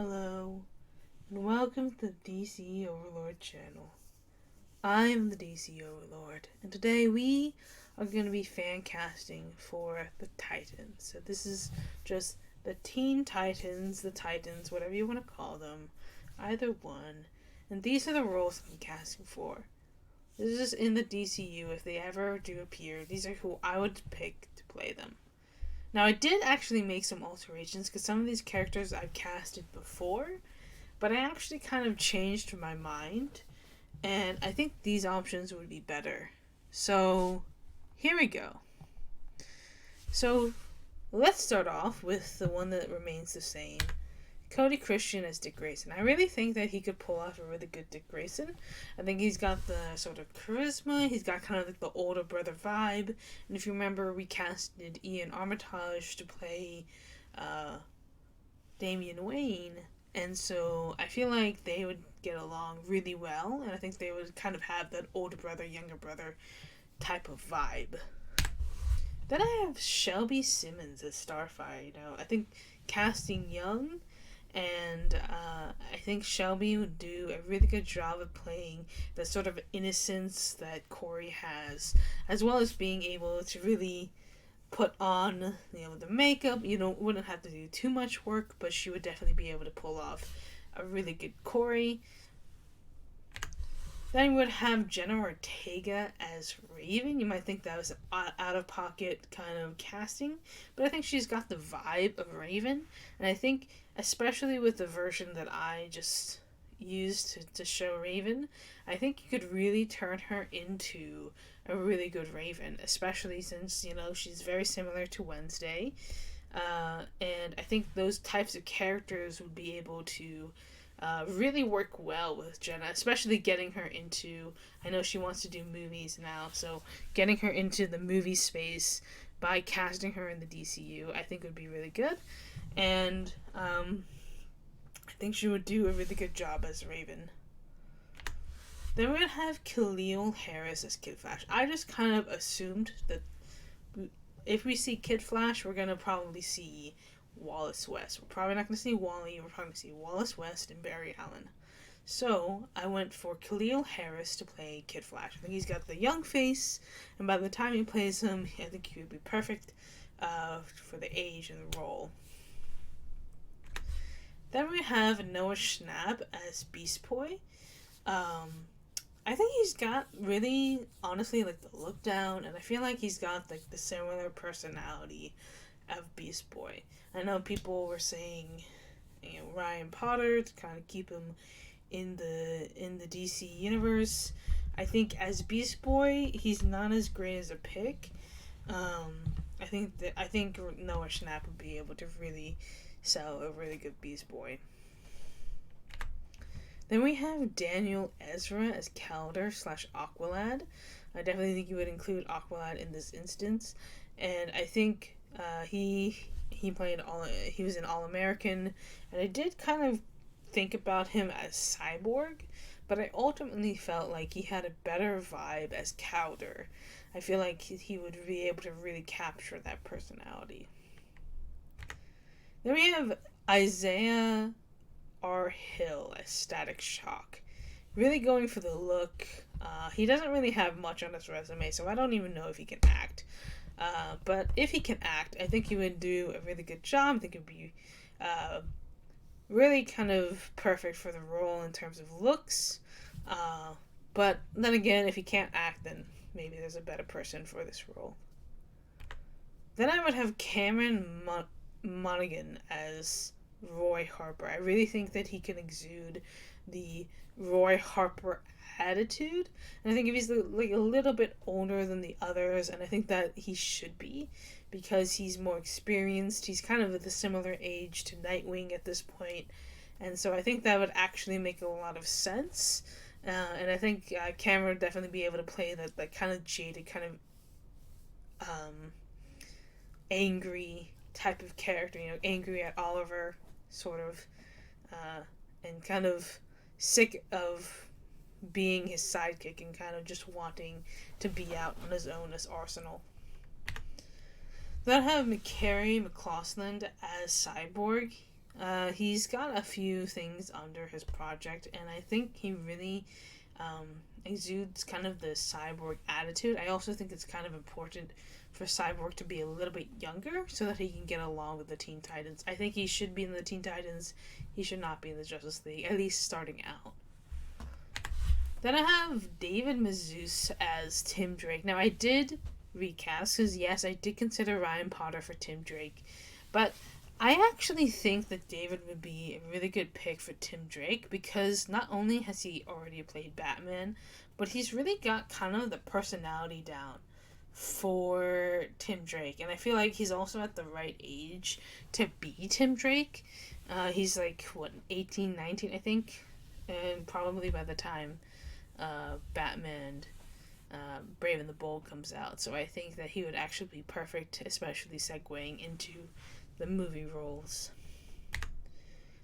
Hello, and welcome to the DC Overlord channel. I'm the DC Overlord, and today we are going to be fan casting for the Titans. So this is just the Teen Titans, the Titans, whatever you want to call them, either one. And these are the roles I'm casting for. This is just in the DCU. If they ever do appear, these are who I would pick to play them. Now, I did actually make some alterations because some of these characters I've casted before, but I actually kind of changed my mind, and I think these options would be better. So, here we go. So, let's start off with the one that remains the same. Cody Christian as Dick Grayson. I really think that he could pull off a really good Dick Grayson. I think he's got the sort of charisma. He's got kind of like the older brother vibe. And if you remember, we casted Ian Armitage to play Damian Wayne. And so I feel like they would get along really well. And I think they would kind of have that older brother, younger brother type of vibe. Then I have Shelby Simmons as Starfire. I think casting young, and I think Shelby would do a really good job of playing the sort of innocence that Corey has, as well as being able to really put on, the makeup. Wouldn't have to do too much work, but she would definitely be able to pull off a really good Corey. Then we would have Jenna Ortega as Raven. You might think that was an out-of-pocket kind of casting, but I think she's got the vibe of Raven, and I think, especially with the version that I just used to show Raven, I think you could really turn her into a really good Raven, especially since, she's very similar to Wednesday, and I think those types of characters would be able to really work well with Jenna, especially getting her into, I know she wants to do movies now, so getting her into the movie space by casting her in the DCU, I think would be really good, and I think she would do a really good job as Raven. Then we're going to have Khalil Harris as Kid Flash. I just kind of assumed that if we see Kid Flash, we're going to probably see Wallace West. We're probably not going to see Wally. We're probably going to see Wallace West and Barry Allen. So I went for Khalil Harris to play Kid Flash. I think he's got the young face, and by the time he plays him, I think he would be perfect for the age and the role. Then we have Noah Schnapp as Beast Boy. I think he's got really, honestly, like the look down, and I feel like he's got like the similar personality of Beast Boy. I know people were saying, Ryan Potter to kind of keep him in the DC universe. I think as Beast Boy, he's not as great as a pick. I think Noah Schnapp would be able to really sell a really good Beast Boy. Then we have Daniel Ezra as Calder / Aqualad. I definitely think you would include Aqualad in this instance, and I think he was an All-American, and I did kind of think about him as Cyborg, but I ultimately felt like he had a better vibe as Calder. I feel like he would be able to really capture that personality. Then we have Isaiah R. Hill as Static Shock. Really going for the look. He doesn't really have much on his resume, so I don't even know if he can act. But if he can act, I think he would do a really good job. I think it would be really kind of perfect for the role in terms of looks. But then again, if he can't act, then maybe there's a better person for this role. Then I would have Cameron Monaghan as Roy Harper. I really think that he can exude the Roy Harper attitude, and I think if he's like a little bit older than the others, and I think that he should be, because he's more experienced. He's kind of at the similar age to Nightwing at this point, and so I think that would actually make a lot of sense. And I think Cameron would definitely be able to play that kind of jaded, kind of angry type of character, angry at Oliver, sort of, and kind of sick of being his sidekick and kind of just wanting to be out on his own as Arsenal. Then I have McCary McLaughlin as Cyborg. He's got a few things under his project, and I think he really exudes kind of the Cyborg attitude. I also think it's kind of important for Cyborg to be a little bit younger so that he can get along with the Teen Titans. I think he should be in the Teen Titans. He should not be in the Justice League, at least starting out. Then I have David Mazouz as Tim Drake. Now, I did recast, because yes, I did consider Ryan Potter for Tim Drake, but I actually think that David would be a really good pick for Tim Drake, because not only has he already played Batman, but he's really got kind of the personality down for Tim Drake, and I feel like he's also at the right age to be Tim Drake. He's like, what, 18, 19, I think, and probably by the time Batman Brave and the Bold comes out, so I think that he would actually be perfect, especially segueing into the movie roles.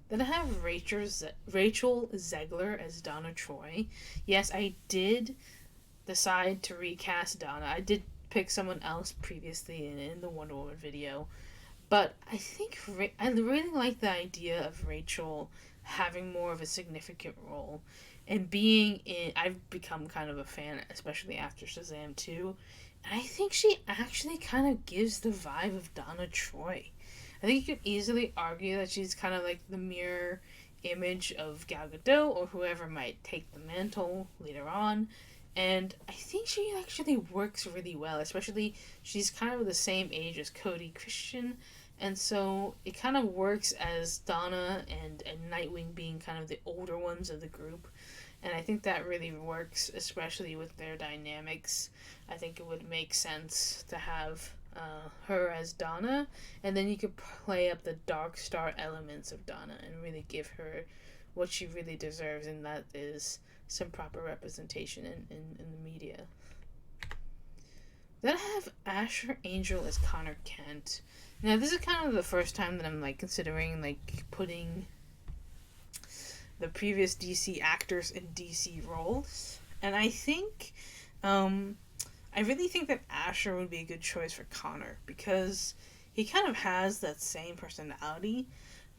Then I have Rachel Zegler as Donna Troy. Yes, I did decide to recast Donna. I did pick someone else previously in the Wonder Woman video, but I think I really like the idea of Rachel having more of a significant role and being in. I've become kind of a fan, especially after Shazam 2, and I think she actually kind of gives the vibe of Donna Troy. I think you could easily argue that she's kind of like the mirror image of Gal Gadot or whoever might take the mantle later on. And I think she actually works really well, especially she's kind of the same age as Cody Christian. And so it kind of works as Donna and Nightwing being kind of the older ones of the group. And I think that really works, especially with their dynamics. I think it would make sense to have her as Donna, and then you could play up the Dark Star elements of Donna and really give her what she really deserves, and that is some proper representation in the media. Then I have Asher Angel as Connor Kent. Now, this is kind of the first time that I'm like considering like putting the previous DC actors in DC roles, and I think I really think that Asher would be a good choice for Connor, because he kind of has that same personality,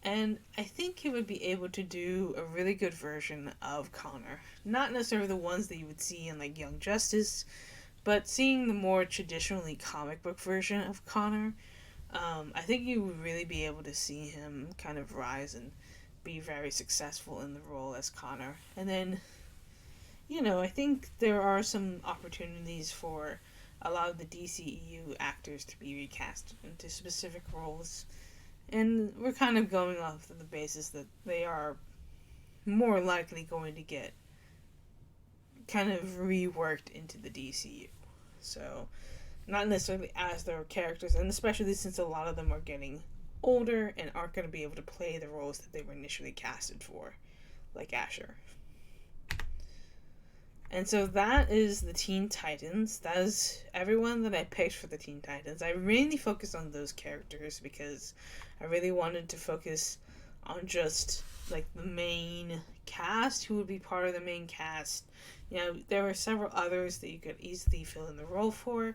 and I think he would be able to do a really good version of Connor. Not necessarily the ones that you would see in like Young Justice, but seeing the more traditionally comic book version of Connor, I think you would really be able to see him kind of rise and be very successful in the role as Connor. And then, I think there are some opportunities for a lot of the DCEU actors to be recast into specific roles. And we're kind of going off of the basis that they are more likely going to get kind of reworked into the DCU. So, not necessarily as their characters, and especially since a lot of them are getting older and aren't going to be able to play the roles that they were initially casted for, like Asher. And so that is the Teen Titans. That is everyone that I picked for the Teen Titans. I really focused on those characters because I really wanted to focus on just like the main cast, who would be part of the main cast. There were several others that you could easily fill in the role for.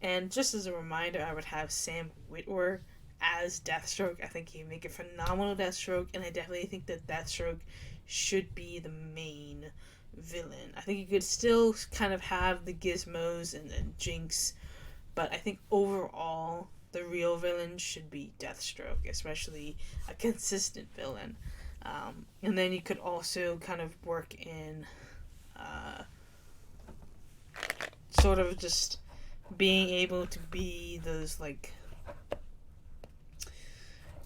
And just as a reminder, I would have Sam Witwer as Deathstroke. I think he'd make a phenomenal Deathstroke, and I definitely think that Deathstroke should be the main villain. I think you could still kind of have the Gizmos and Jinx, but I think overall the real villain should be Deathstroke, especially a consistent villain. And then you could also kind of work in sort of just being able to be those like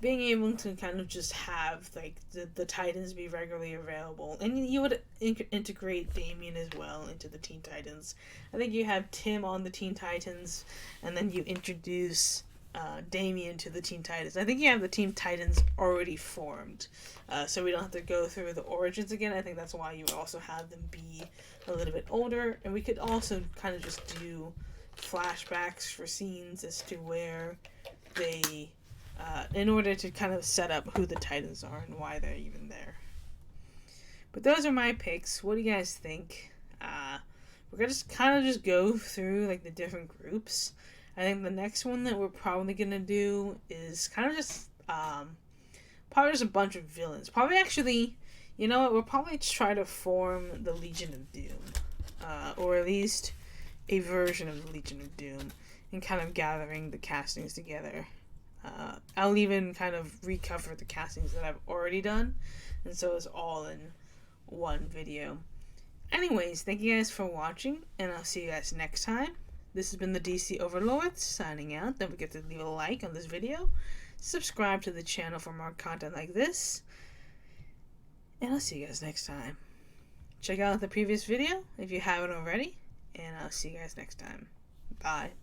being able to kind of just have like the Titans be regularly available, and you would integrate Damian as well into the Teen Titans. I think you have Tim on the Teen Titans, and then you introduce Damian to the Teen Titans. I think you have the Teen Titans already formed, so we don't have to go through the origins again. I think that's why you would also have them be a little bit older, and we could also kind of just do flashbacks for scenes as to where they in order to kind of set up who the Titans are and why they're even there. But those are my picks. What do you guys think? We're gonna just kind of just go through like the different groups. I think the next one that we're probably gonna do is kind of just Probably just a bunch of villains. Probably actually, you know what? We'll probably try to form the Legion of Doom. Or at least a version of the Legion of Doom. And kind of gathering the castings together. I'll even kind of recover the castings that I've already done. And so it's all in one video. Anyways, thank you guys for watching. And I'll see you guys next time. This has been the DC Overlord signing out. Don't forget to leave a like on this video. Subscribe to the channel for more content like this. And I'll see you guys next time. Check out the previous video if you haven't already. And I'll see you guys next time. Bye.